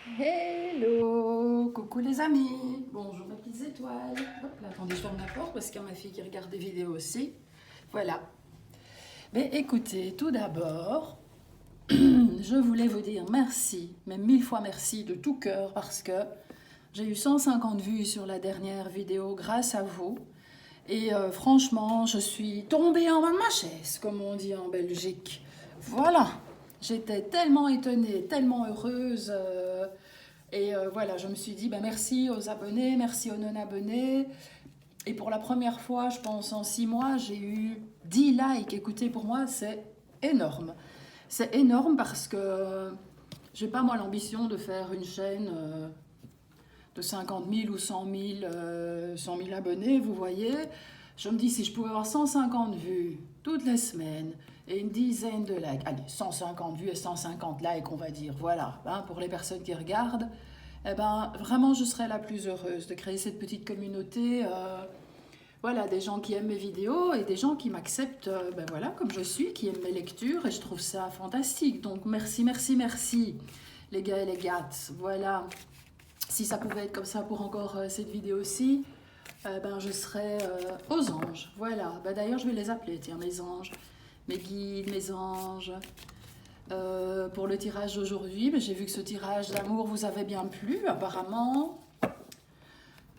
Hello, coucou les amis, bonjour mes petites étoiles. Hop là, attendez, je ferme la porte parce qu'il y a ma fille qui regarde des vidéos aussi. Voilà. Mais écoutez, tout d'abord, je voulais vous dire merci, mais 1000 fois merci de tout cœur parce que j'ai eu 150 vues sur la dernière vidéo grâce à vous. Et franchement, je suis tombée en bas de ma chaise, comme on dit en Belgique. Voilà, j'étais tellement étonnée, tellement heureuse. Voilà, je me suis dit, bah, merci aux abonnés, merci aux non-abonnés. Et pour la première fois, je pense en 6 mois, j'ai eu 10 likes. Écoutez, pour moi, c'est énorme. C'est énorme parce que j'ai pas moi l'ambition de faire une chaîne de 50 000 ou 100 000 abonnés, vous voyez. Je me dis, si je pouvais avoir 150 vues toutes les semaines et une dizaine de likes, allez, 150 vues et 150 likes, on va dire, voilà, hein, pour les personnes qui regardent, eh ben, vraiment, je serais la plus heureuse de créer cette petite communauté. Voilà, des gens qui aiment mes vidéos et des gens qui m'acceptent, ben voilà, comme je suis, qui aiment mes lectures et je trouve ça fantastique. Donc, merci, merci, merci, les gars et les gattes. Voilà, si ça pouvait être comme ça pour encore cette vidéo-ci, ben, je serais aux anges. Voilà, ben, d'ailleurs, je vais les appeler, tiens, mes anges, mes guides, mes anges. Pour le tirage d'aujourd'hui, ben, j'ai vu que ce tirage d'amour vous avait bien plu, apparemment.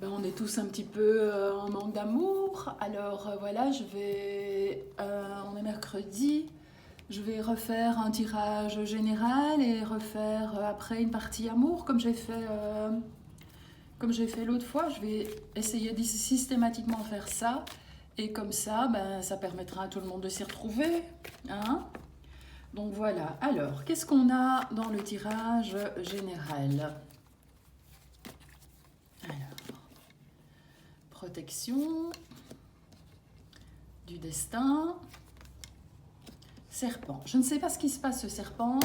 Ben, on est tous un petit peu en manque d'amour. Alors voilà, on est mercredi, je vais refaire un tirage général et refaire après une partie amour comme j'ai fait l'autre fois. Je vais essayer de systématiquement faire ça. Et comme ça, ben, ça permettra à tout le monde de s'y retrouver. Hein. Donc voilà. Alors, qu'est-ce qu'on a dans le tirage général? Alors, protection, du destin, serpent. Je ne sais pas ce qui se passe, ce serpent.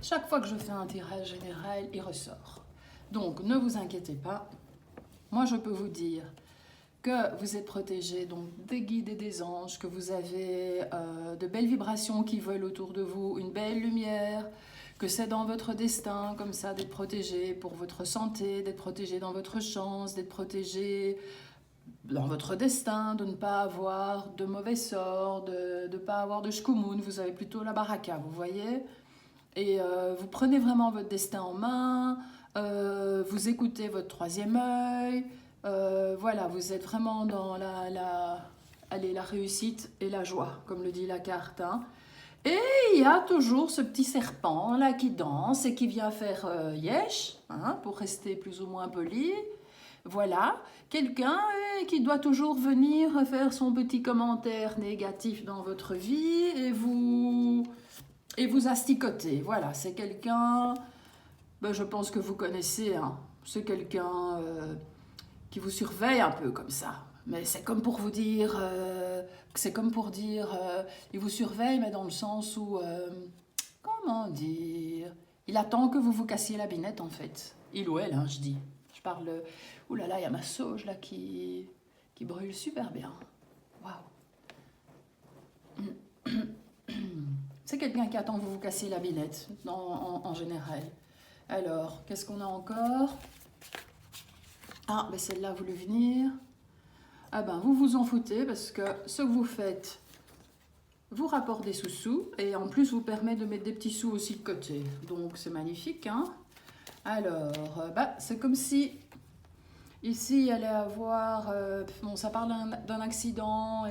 Chaque fois que je fais un tirage général, il ressort. Donc, ne vous inquiétez pas. Moi, je peux vous dire que vous êtes protégé donc des guides et des anges, que vous avez de belles vibrations qui volent autour de vous, une belle lumière, que c'est dans votre destin, comme ça, d'être protégé pour votre santé, d'être protégé dans votre chance, d'être protégé dans votre destin, de ne pas avoir de mauvais sorts, de ne pas avoir de shkumun, vous avez plutôt la baraka, vous voyez. Et vous prenez vraiment votre destin en main, vous écoutez votre troisième œil, voilà, vous êtes vraiment dans la réussite et la joie, comme le dit la carte. Hein. Et il y a toujours ce petit serpent là qui danse et qui vient faire yesh, hein, pour rester plus ou moins poli. Voilà, quelqu'un qui doit toujours venir faire son petit commentaire négatif dans votre vie et vous asticoter. Voilà, c'est quelqu'un, ben, je pense que vous connaissez, hein. C'est quelqu'un qui vous surveille un peu comme ça. Mais c'est comme pour vous dire, il vous surveille, mais dans le sens où, comment dire, il attend que vous vous cassiez la binette en fait. Il ou elle, hein, je dis. Je parle, ouh là là, il y a ma sauge là qui brûle super bien. Waouh. C'est quelqu'un qui attend que vous vous cassiez la binette, en général. Alors, qu'est-ce qu'on a encore? Ah, mais celle-là a voulu venir. Ah ben, vous vous en foutez parce que ce que vous faites vous rapporte des sous-sous et en plus vous permet de mettre des petits sous aussi de côté. Donc, c'est magnifique, hein? Alors, bah, c'est comme si ici, il allait avoir... bon, ça parle d'un accident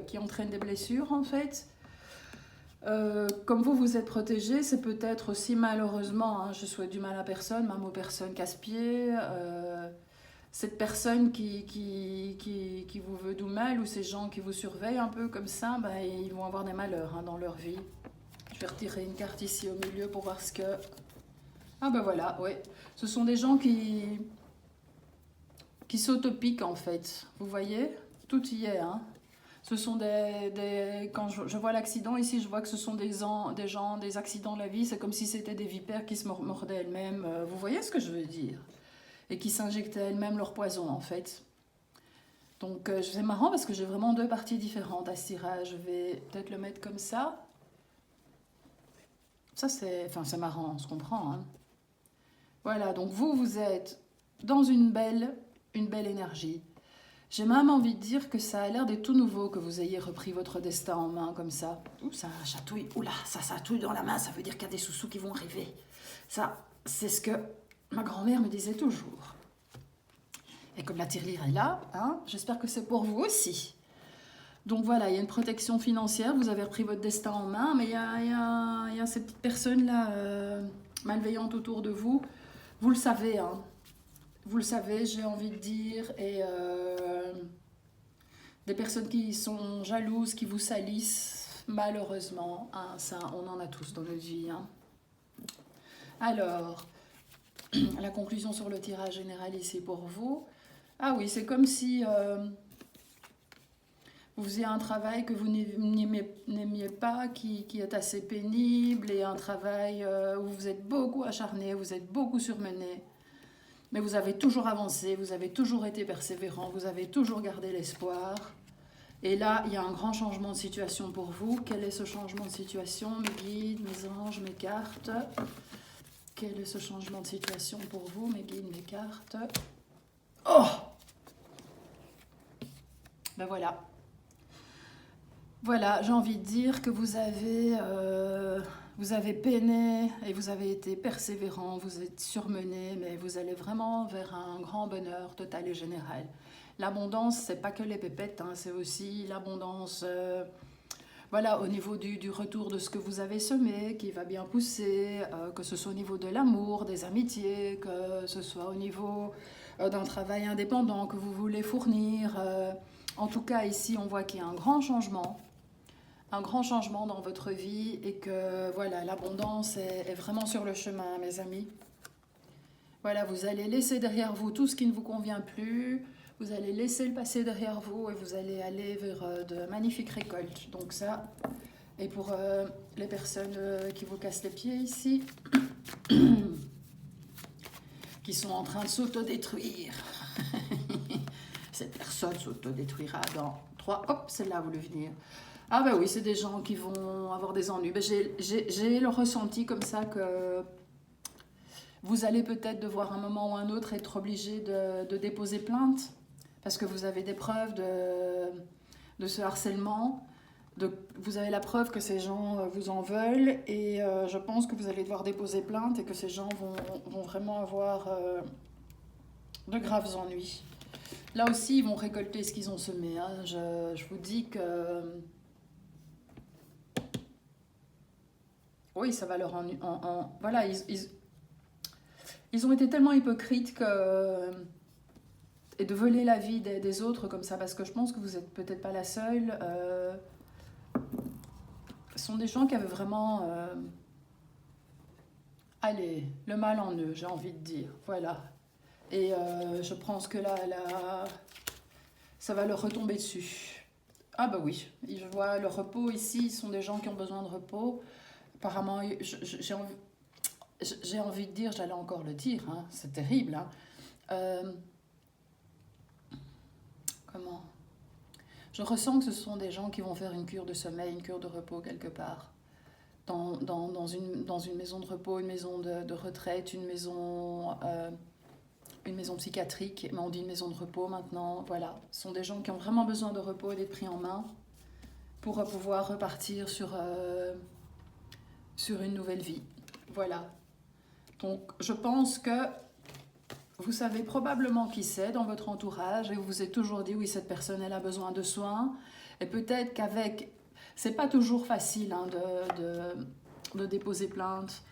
qui entraîne des blessures, en fait. Comme vous êtes protégé, c'est peut-être aussi malheureusement, hein, je souhaite du mal à personne, même aux personnes casse-pieds, cette personne qui vous veut du mal ou ces gens qui vous surveillent un peu comme ça, ben, ils vont avoir des malheurs, hein, dans leur vie. Je vais retirer une carte ici au milieu pour voir ce que... Ah ben voilà, oui. Ce sont des gens qui s'autopiquent en fait, vous voyez? Tout y est, hein. Ce sont quand je vois l'accident ici, je vois que ce sont des gens, des accidents de la vie. C'est comme si c'était des vipères qui se mordaient elles-mêmes. Vous voyez ce que je veux dire? Et qui s'injectaient elles-mêmes leur poison, en fait. Donc, c'est marrant parce que j'ai vraiment deux parties différentes à ce tirage. Je vais peut-être le mettre comme ça. Ça, c'est marrant, on se comprend. Hein. Voilà, donc vous êtes dans une belle énergie. J'ai même envie de dire que ça a l'air d'être tout nouveau que vous ayez repris votre destin en main comme ça. Ouh, ça chatouille. Oula, ça chatouille dans la main, ça veut dire qu'il y a des sous-sous qui vont arriver. Ça, c'est ce que ma grand-mère me disait toujours. Et comme la tirelire est là, hein, j'espère que c'est pour vous aussi. Donc voilà, il y a une protection financière, vous avez repris votre destin en main, mais il y a ces petites personnes-là malveillantes autour de vous. Vous le savez, hein. Vous le savez, j'ai envie de dire, et des personnes qui sont jalouses, qui vous salissent, malheureusement, hein, ça, on en a tous dans notre vie. Hein. Alors, la conclusion sur le tirage général ici pour vous. Ah oui, c'est comme si vous faisiez un travail que vous n'aimiez pas, qui est assez pénible, et un travail où vous êtes beaucoup acharné, vous êtes beaucoup surmené. Mais vous avez toujours avancé, vous avez toujours été persévérant, vous avez toujours gardé l'espoir. Et là, il y a un grand changement de situation pour vous. Quel est ce changement de situation? Mes guides, mes anges, mes cartes. Quel est ce changement de situation pour vous? Mes guides, mes cartes. Oh! Ben voilà. Voilà, j'ai envie de dire que vous avez peiné et vous avez été persévérant, vous êtes surmené, mais vous allez vraiment vers un grand bonheur total et général. L'abondance, c'est pas que les pépettes, hein, c'est aussi l'abondance voilà, au niveau du retour de ce que vous avez semé, qui va bien pousser, que ce soit au niveau de l'amour, des amitiés, que ce soit au niveau d'un travail indépendant que vous voulez fournir. En tout cas, ici, on voit qu'il y a un grand changement dans votre vie et que voilà, l'abondance est vraiment sur le chemin, mes amis. Voilà, vous allez laisser derrière vous tout ce qui ne vous convient plus, vous allez laisser le passé derrière vous et vous allez aller vers de magnifiques récoltes. Donc ça, et pour les personnes qui vous cassent les pieds ici, qui sont en train de s'autodétruire, cette personne s'autodétruira dans 3, hop, celle-là voulu venir. Ah ben oui, c'est des gens qui vont avoir des ennuis. Ben j'ai le ressenti comme ça que vous allez peut-être devoir à un moment ou un autre être obligé de déposer plainte parce que vous avez des preuves de ce harcèlement. Vous avez la preuve que ces gens vous en veulent et je pense que vous allez devoir déposer plainte et que ces gens vont vraiment avoir de graves ennuis. Là aussi, ils vont récolter ce qu'ils ont semé. Hein. Je vous dis que... Oui, ça va leur voilà, ils ont été tellement hypocrites que... Et de voler la vie des autres comme ça, parce que je pense que vous n'êtes peut-être pas la seule. Ce sont des gens qui avaient vraiment... allez, le mal en eux, j'ai envie de dire. Voilà. Et je pense que là, ça va leur retomber dessus. Ah bah oui, je vois le repos ici, ce sont des gens qui ont besoin de repos. Apparemment, j'ai envie de dire, j'allais encore le dire, hein, c'est terrible. Hein. Comment? Je ressens que ce sont des gens qui vont faire une cure de sommeil, une cure de repos quelque part. Dans une maison de repos, une maison de retraite, une maison psychiatrique, mais on dit une maison de repos maintenant. Voilà, ce sont des gens qui ont vraiment besoin de repos et d'être pris en main pour pouvoir repartir sur une nouvelle vie. Voilà. Donc, je pense que vous savez probablement qui c'est dans votre entourage et vous vous êtes toujours dit, oui, cette personne, elle a besoin de soins. Et peut-être qu'avec... C'est pas toujours facile hein, de déposer plainte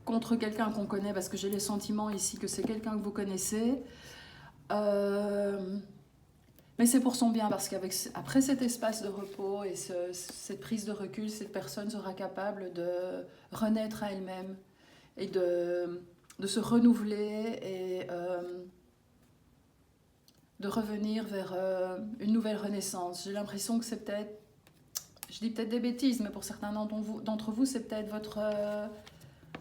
contre quelqu'un qu'on connaît, parce que j'ai les sentiments ici que c'est quelqu'un que vous connaissez. Mais c'est pour son bien, parce qu'après cet espace de repos et cette prise de recul, cette personne sera capable de renaître à elle-même et de se renouveler et de revenir vers une nouvelle renaissance. J'ai l'impression que c'est peut-être, je dis peut-être des bêtises, mais pour certains d'entre vous, c'est peut-être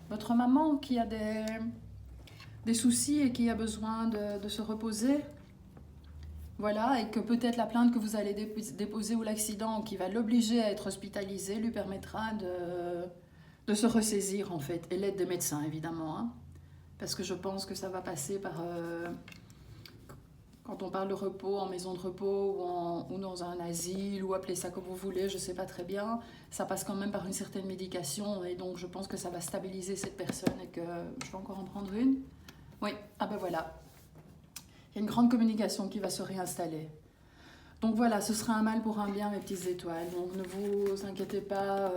votre maman qui a des soucis et qui a besoin de se reposer. Voilà, et que peut-être la plainte que vous allez déposer ou l'accident qui va l'obliger à être hospitalisé lui permettra de se ressaisir en fait, et l'aide des médecins évidemment. Hein. parce que je pense que ça va passer par... quand on parle de repos, en maison de repos ou dans un asile, ou appelez ça comme vous voulez, je ne sais pas très bien, ça passe quand même par une certaine médication, et donc je pense que ça va stabiliser cette personne et que je vais encore en prendre une. Oui, ah ben voilà. Il y a une grande communication qui va se réinstaller. Donc voilà, ce sera un mal pour un bien, mes petites étoiles. Donc ne vous inquiétez pas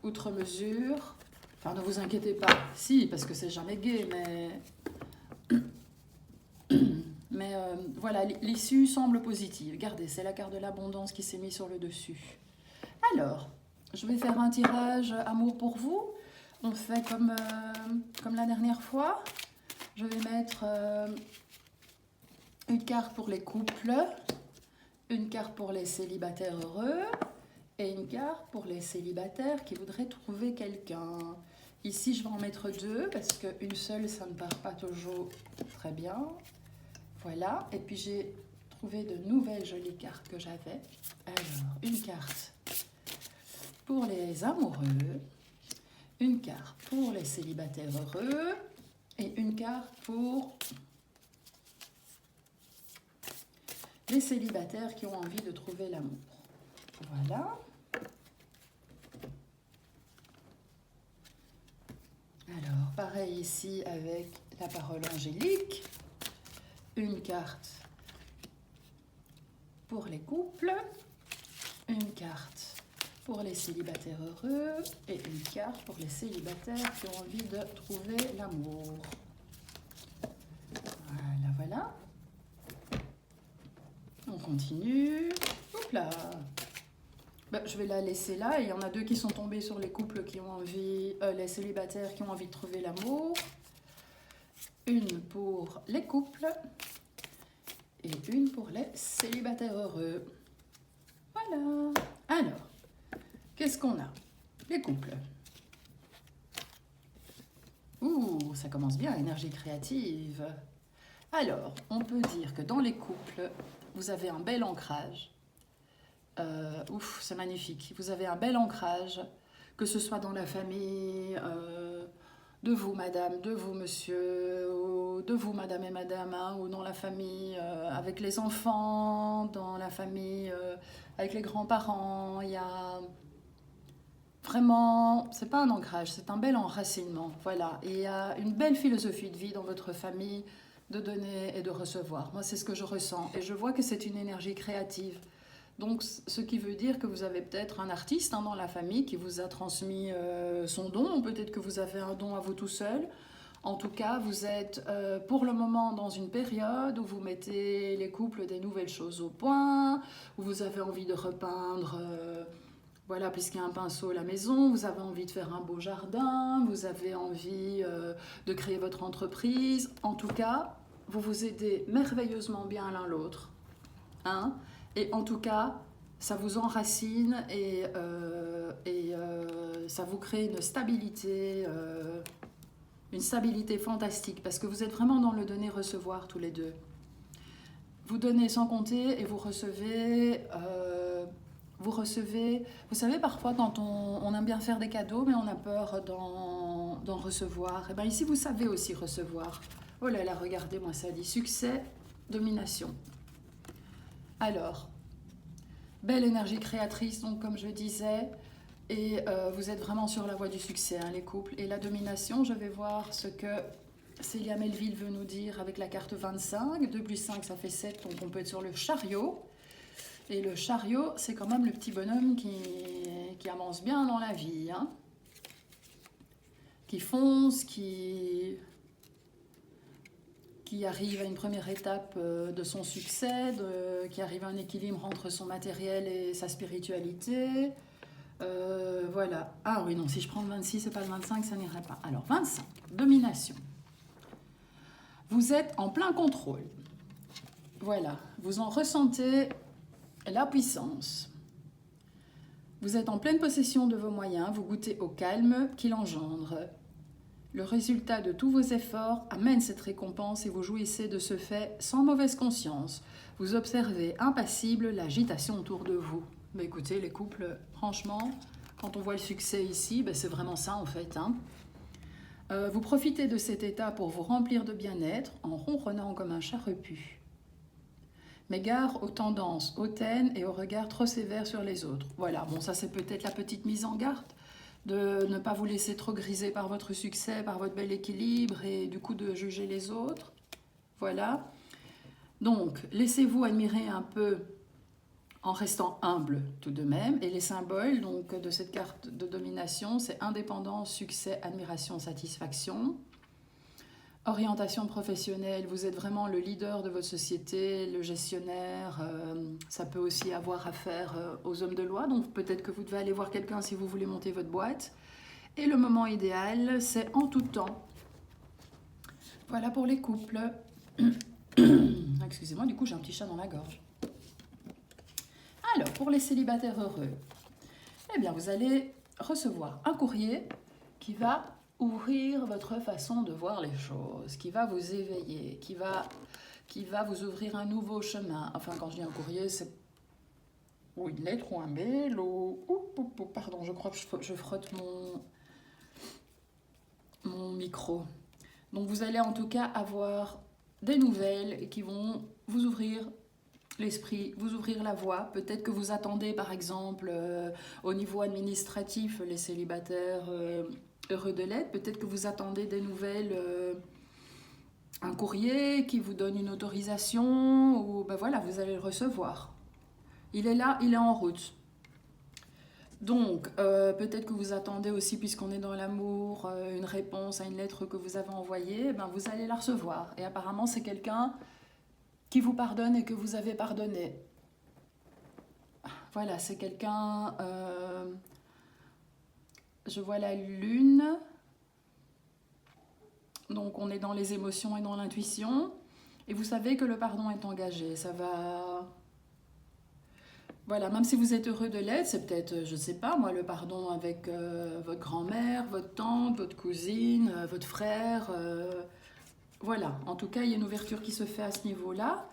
outre mesure. Enfin, ne vous inquiétez pas. Si, parce que c'est jamais gai, mais... Mais voilà, l'issue semble positive. Regardez, c'est la carte de l'abondance qui s'est mise sur le dessus. Alors, je vais faire un tirage amour pour vous. On fait comme la dernière fois. Je vais mettre une carte pour les couples, une carte pour les célibataires heureux et une carte pour les célibataires qui voudraient trouver quelqu'un. Ici, je vais en mettre deux parce qu'une seule, ça ne part pas toujours très bien. Voilà, et puis j'ai trouvé de nouvelles jolies cartes que j'avais. Alors, une carte pour les amoureux, une carte pour les célibataires heureux et une carte pour les célibataires qui ont envie de trouver l'amour. Voilà. Alors, pareil ici avec la parole angélique. Une carte pour les couples, une carte pour les célibataires heureux et une carte pour les célibataires qui ont envie de trouver l'amour. Voilà, voilà. On continue. Hop là. Ben, je vais la laisser là. Il y en a deux qui sont tombés sur les couples qui ont envie, les célibataires qui ont envie de trouver l'amour. Une pour les couples et une pour les célibataires heureux. Voilà. Alors, qu'est-ce qu'on a? Les couples. Ouh, ça commence bien, énergie créative. Alors, on peut dire que dans les couples, vous avez un bel ancrage. Ouf, c'est magnifique. Vous avez un bel ancrage, que ce soit dans la famille... de vous, madame, de vous, monsieur, ou de vous, madame et madame, hein, ou dans la famille avec les enfants, dans la famille avec les grands-parents. Il y a vraiment, c'est pas un ancrage, c'est un bel enracinement. Voilà, et il y a une belle philosophie de vie dans votre famille de donner et de recevoir. Moi, c'est ce que je ressens. Et je vois que c'est une énergie créative. Donc, ce qui veut dire que vous avez peut-être un artiste dans la famille qui vous a transmis son don. Peut-être que vous avez un don à vous tout seul. En tout cas, vous êtes pour le moment dans une période où vous mettez les couples des nouvelles choses au point, où vous avez envie de repeindre, voilà, puisqu'il y a un pinceau à la maison, vous avez envie de faire un beau jardin, vous avez envie de créer votre entreprise. En tout cas, vous vous aidez merveilleusement bien l'un l'autre. Hein? Et en tout cas, ça vous enracine et ça vous crée une stabilité fantastique parce que vous êtes vraiment dans le donner-recevoir tous les deux. Vous donnez sans compter et vous recevez. Vous savez, parfois quand on aime bien faire des cadeaux, mais on a peur d'en recevoir. Et bien ici, vous savez aussi recevoir. Oh là là, regardez-moi ça dit succès, domination. Alors, belle énergie créatrice, donc comme je disais, et vous êtes vraiment sur la voie du succès, hein, les couples. Et la domination, je vais voir ce que Célia Melville veut nous dire avec la carte 25. 2 plus 5, ça fait 7, donc on peut être sur le chariot. Et le chariot, c'est quand même le petit bonhomme qui avance bien dans la vie, hein, qui fonce, qui arrive à une première étape de son succès, qui arrive à un équilibre entre son matériel et sa spiritualité. Voilà. Ah oui, non, si je prends le 26, c'est pas le 25, ça n'irait pas. Alors, 25, domination. Vous êtes en plein contrôle. Voilà, vous en ressentez la puissance. Vous êtes en pleine possession de vos moyens, vous goûtez au calme qu'il engendre. Le résultat de tous vos efforts amène cette récompense et vous jouissez de ce fait sans mauvaise conscience. Vous observez impassible l'agitation autour de vous. Mais écoutez, les couples, franchement, quand on voit le succès ici, ben c'est vraiment ça en fait. Hein. Vous profitez de cet état pour vous remplir de bien-être en ronronnant comme un chat repu. Mais gare aux tendances hautaines et aux regards trop sévères sur les autres. Voilà, bon ça c'est peut-être la petite mise en garde de ne pas vous laisser trop griser par votre succès, par votre bel équilibre et du coup de juger les autres. Voilà. Donc, laissez-vous admirer un peu en restant humble tout de même. Et les symboles donc, de cette carte de domination, c'est indépendance, succès, admiration, satisfaction. Orientation professionnelle, vous êtes vraiment le leader de votre société, le gestionnaire. Ça peut aussi avoir affaire aux hommes de loi. Donc peut-être que vous devez aller voir quelqu'un si vous voulez monter votre boîte. Et le moment idéal, c'est en tout temps. Voilà pour les couples. Excusez-moi, du coup j'ai un petit chat dans la gorge. Alors, pour les célibataires heureux, eh bien, vous allez recevoir un courrier qui va ouvrir votre façon de voir les choses, qui va vous éveiller, qui va vous ouvrir un nouveau chemin. Enfin, quand je dis un courrier, c'est ou une lettre ou un mail ou... Pardon, je crois que je frotte mon micro. Donc, vous allez en tout cas avoir des nouvelles qui vont vous ouvrir l'esprit, vous ouvrir la voie. Peut-être que vous attendez, par exemple, au niveau administratif, les célibataires heureux de l'aide, peut-être que vous attendez des nouvelles, un courrier qui vous donne une autorisation, ou ben voilà, vous allez le recevoir. Il est là, il est en route. Donc, peut-être que vous attendez aussi, puisqu'on est dans l'amour, une réponse à une lettre que vous avez envoyée, ben vous allez la recevoir. Et apparemment, c'est quelqu'un qui vous pardonne et que vous avez pardonné. Voilà, c'est quelqu'un... je vois la lune. Donc, on est dans les émotions et dans l'intuition. Et vous savez que le pardon est engagé. Ça va... Voilà, même si vous êtes heureux de l'aide, c'est peut-être, je ne sais pas, moi, le pardon avec votre grand-mère, votre tante, votre cousine, votre frère. Voilà, en tout cas, il y a une ouverture qui se fait à ce niveau-là.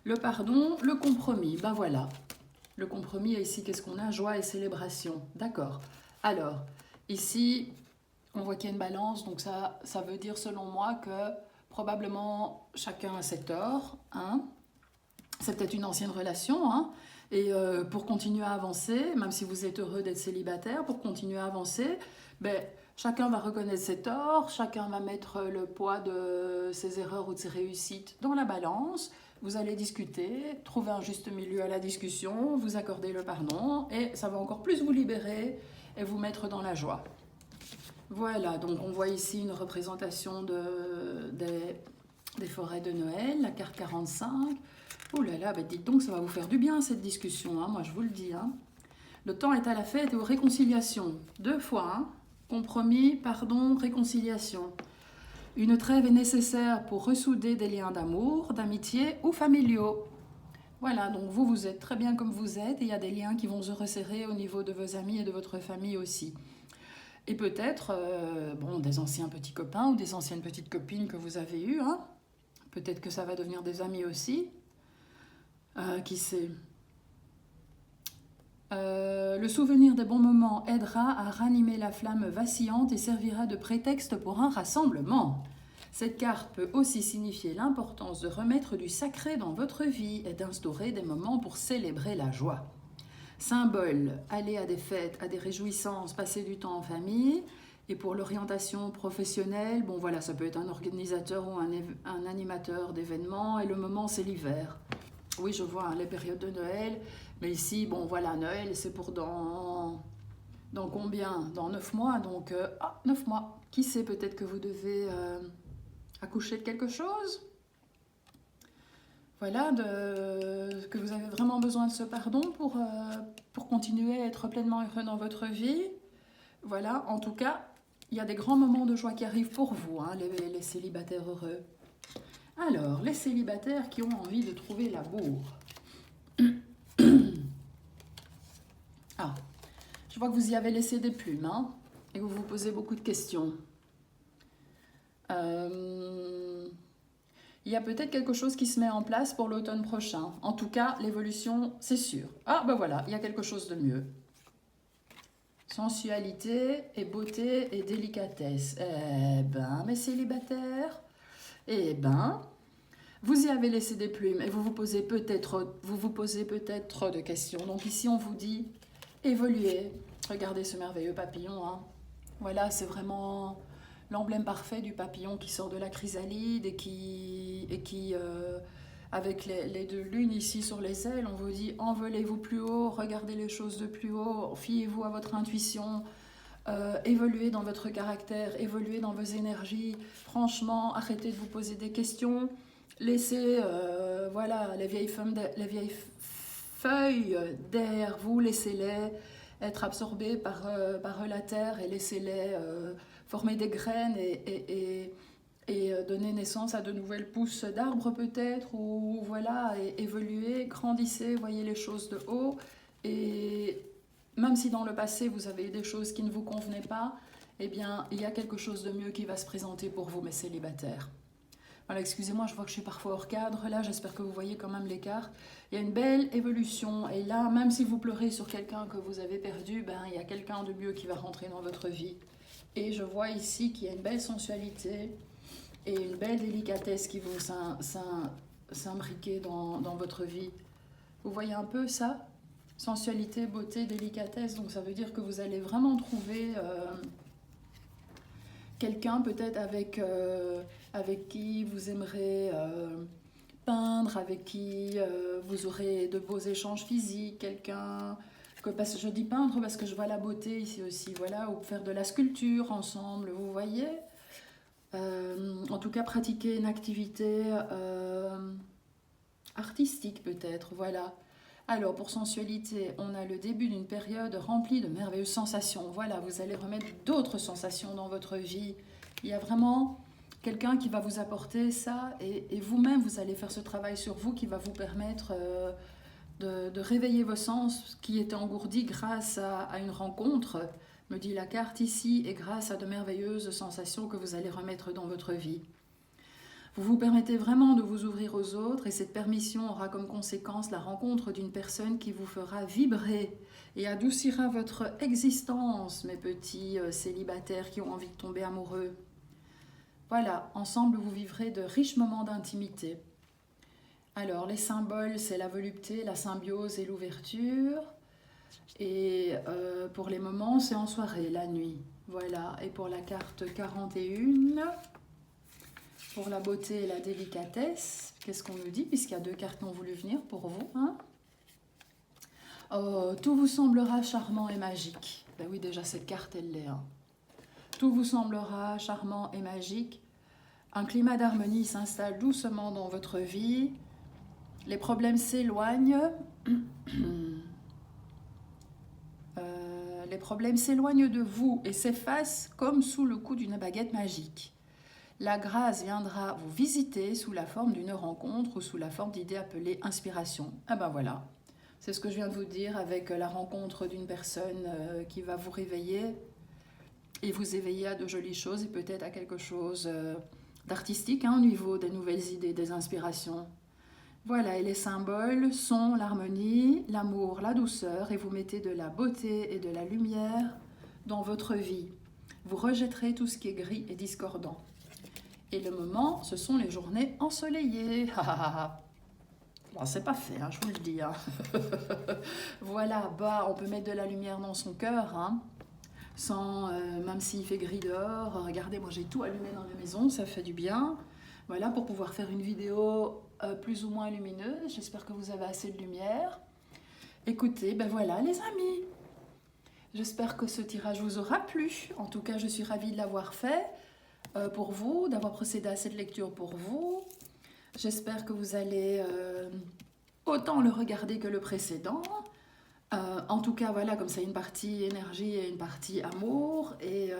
Le pardon, le compromis, ben voilà. Le compromis, ici, qu'est-ce qu'on a? Joie et célébration. D'accord. Alors, ici, on voit qu'il y a une balance, donc ça veut dire, selon moi, que probablement chacun a ses torts. Hein. C'est peut-être une ancienne relation, hein. Et pour continuer à avancer, même si vous êtes heureux d'être célibataire, pour continuer à avancer, ben, chacun va reconnaître ses torts, chacun va mettre le poids de ses erreurs ou de ses réussites dans la balance. Vous allez discuter, trouver un juste milieu à la discussion, vous accorder le pardon, et ça va encore plus vous libérer et vous mettre dans la joie. Voilà, donc on voit ici une représentation des forêts de Noël, la carte 45. Oh là là, bah dites donc, ça va vous faire du bien cette discussion, hein, moi je vous le dis. Hein. Le temps est à la fête et aux réconciliations. 2 fois, hein. Compromis, pardon, réconciliation. Une trêve est nécessaire pour ressouder des liens d'amour, d'amitié ou familiaux. Voilà, donc vous êtes très bien comme vous êtes et il y a des liens qui vont se resserrer au niveau de vos amis et de votre famille aussi. Et peut-être, bon, des anciens petits copains ou des anciennes petites copines que vous avez eues, hein. Peut-être que ça va devenir des amis aussi. Qui sait? Le souvenir des bons moments aidera à ranimer la flamme vacillante et servira de prétexte pour un rassemblement. Cette carte peut aussi signifier l'importance de remettre du sacré dans votre vie et d'instaurer des moments pour célébrer la joie. Symbole, aller à des fêtes, à des réjouissances, passer du temps en famille. Et pour l'orientation professionnelle, bon voilà, ça peut être un organisateur ou un animateur d'événements. Et le moment, c'est l'hiver. Oui, je vois hein, les périodes de Noël. Mais ici, bon voilà, Noël, c'est pour dans combien? Dans 9 mois. Donc, 9 mois. Qui sait, peut-être que vous devez accoucher de quelque chose? Voilà, que vous avez vraiment besoin de ce pardon pour continuer à être pleinement heureux dans votre vie. Voilà, en tout cas, il y a des grands moments de joie qui arrivent pour vous, hein, les célibataires heureux. Alors, les célibataires qui ont envie de trouver l'amour. Ah, je vois que vous y avez laissé des plumes, hein, et que vous vous posez beaucoup de questions. Il y a peut-être quelque chose qui se met en place pour l'automne prochain. En tout cas, l'évolution, c'est sûr. Ah, ben voilà, il y a quelque chose de mieux. Sensualité et beauté et délicatesse. Eh ben, mes célibataires, eh ben, vous y avez laissé des plumes et vous vous posez peut-être trop de questions. Donc ici, on vous dit évoluer. Regardez ce merveilleux papillon. Hein. Voilà, c'est vraiment l'emblème parfait du papillon qui sort de la chrysalide et qui avec les deux lunes ici sur les ailes, on vous dit envolez-vous plus haut, regardez les choses de plus haut, fiez-vous à votre intuition, évoluez dans votre caractère, évoluez dans vos énergies. Franchement, arrêtez de vous poser des questions. Laissez voilà, les vieilles feuilles derrière vous, laissez-les être absorbées par la terre et laissez-les former des graines et donner naissance à de nouvelles pousses d'arbres peut-être, ou voilà, et évoluer, grandissez, voyez les choses de haut. Et même si dans le passé vous avez eu des choses qui ne vous convenaient pas, eh bien il y a quelque chose de mieux qui va se présenter pour vous, mes célibataires. Voilà, excusez-moi, je vois que je suis parfois hors cadre. Là, j'espère que vous voyez quand même l'écart. Il y a une belle évolution. Et là, même si vous pleurez sur quelqu'un que vous avez perdu, ben, il y a quelqu'un de mieux qui va rentrer dans votre vie. Et je vois ici qu'il y a une belle sensualité et une belle délicatesse qui vont s'imbriquer dans votre vie. Vous voyez un peu ça? Sensualité, beauté, délicatesse. Donc ça veut dire que vous allez vraiment trouver quelqu'un peut-être avec qui vous aimerez peindre, avec qui vous aurez de beaux échanges physiques, quelqu'un... Parce que je dis peindre parce que je vois la beauté ici aussi, voilà, ou faire de la sculpture ensemble, vous voyez. En tout cas, pratiquer une activité artistique peut-être, voilà. Alors, pour sensualité, on a le début d'une période remplie de merveilleuses sensations. Voilà, vous allez remettre d'autres sensations dans votre vie. Il y a vraiment quelqu'un qui va vous apporter ça et vous-même, vous allez faire ce travail sur vous qui va vous permettre de réveiller vos sens qui étaient engourdis grâce à une rencontre, me dit la carte ici, et grâce à de merveilleuses sensations que vous allez remettre dans votre vie. Vous vous permettez vraiment de vous ouvrir aux autres et cette permission aura comme conséquence la rencontre d'une personne qui vous fera vibrer et adoucira votre existence, mes petits célibataires qui ont envie de tomber amoureux. Voilà, ensemble vous vivrez de riches moments d'intimité. Alors, les symboles, c'est la volupté, la symbiose et l'ouverture. Et pour les moments, c'est en soirée, la nuit. Voilà, et pour la carte 41, pour la beauté et la délicatesse, qu'est-ce qu'on nous dit, puisqu'il y a deux cartes qui ont voulu venir pour vous, hein? Oh, tout vous semblera charmant et magique. Ben oui, déjà, cette carte, elle l'est. Hein. Tout vous semblera charmant et magique. Un climat d'harmonie s'installe doucement dans votre vie. Les problèmes s'éloignent. Les problèmes s'éloignent de vous et s'effacent comme sous le coup d'une baguette magique. La grâce viendra vous visiter sous la forme d'une rencontre ou sous la forme d'idées appelées inspiration. Ah ben voilà, c'est ce que je viens de vous dire avec la rencontre d'une personne qui va vous réveiller et vous éveiller à de jolies choses et peut-être à quelque chose d'artistique au niveau des nouvelles idées, des inspirations. Voilà, et les symboles sont l'harmonie, l'amour, la douceur, et vous mettez de la beauté et de la lumière dans votre vie. Vous rejetterez tout ce qui est gris et discordant. Et le moment, ce sont les journées ensoleillées. Bon, c'est pas fait, je vous le dis. Voilà, on peut mettre de la lumière dans son cœur, sans, même s'il fait gris dehors. Regardez, moi j'ai tout allumé dans la maison, ça fait du bien. Voilà, pour pouvoir faire une vidéo plus ou moins lumineuse. J'espère que vous avez assez de lumière. Écoutez, ben voilà les amis. J'espère que ce tirage vous aura plu. En tout cas, je suis ravie de l'avoir fait pour vous, d'avoir procédé à cette lecture pour vous. J'espère que vous allez autant le regarder que le précédent. En tout cas, voilà, comme ça, une partie énergie et une partie amour. Et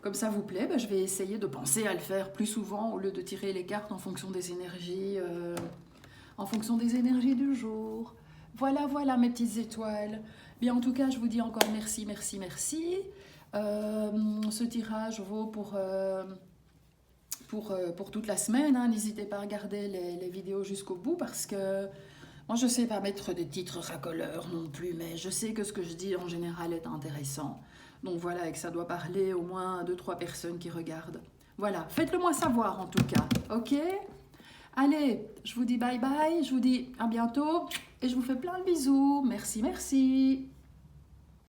comme ça vous plaît, je vais essayer de penser à le faire plus souvent au lieu de tirer les cartes en fonction des énergies, du jour. Voilà, voilà mes petites étoiles. Bien, en tout cas, je vous dis encore merci, merci, merci. Ce tirage vaut pour toute la semaine. N'hésitez pas à regarder les vidéos jusqu'au bout parce que Moi, je sais pas mettre des titres racoleurs non plus, mais je sais que ce que je dis en général est intéressant. Donc voilà, et que ça doit parler au moins à 2-3 personnes qui regardent. Voilà, faites-le moi savoir en tout cas, ok? Allez, je vous dis bye bye, je vous dis à bientôt et je vous fais plein de bisous. Merci, merci.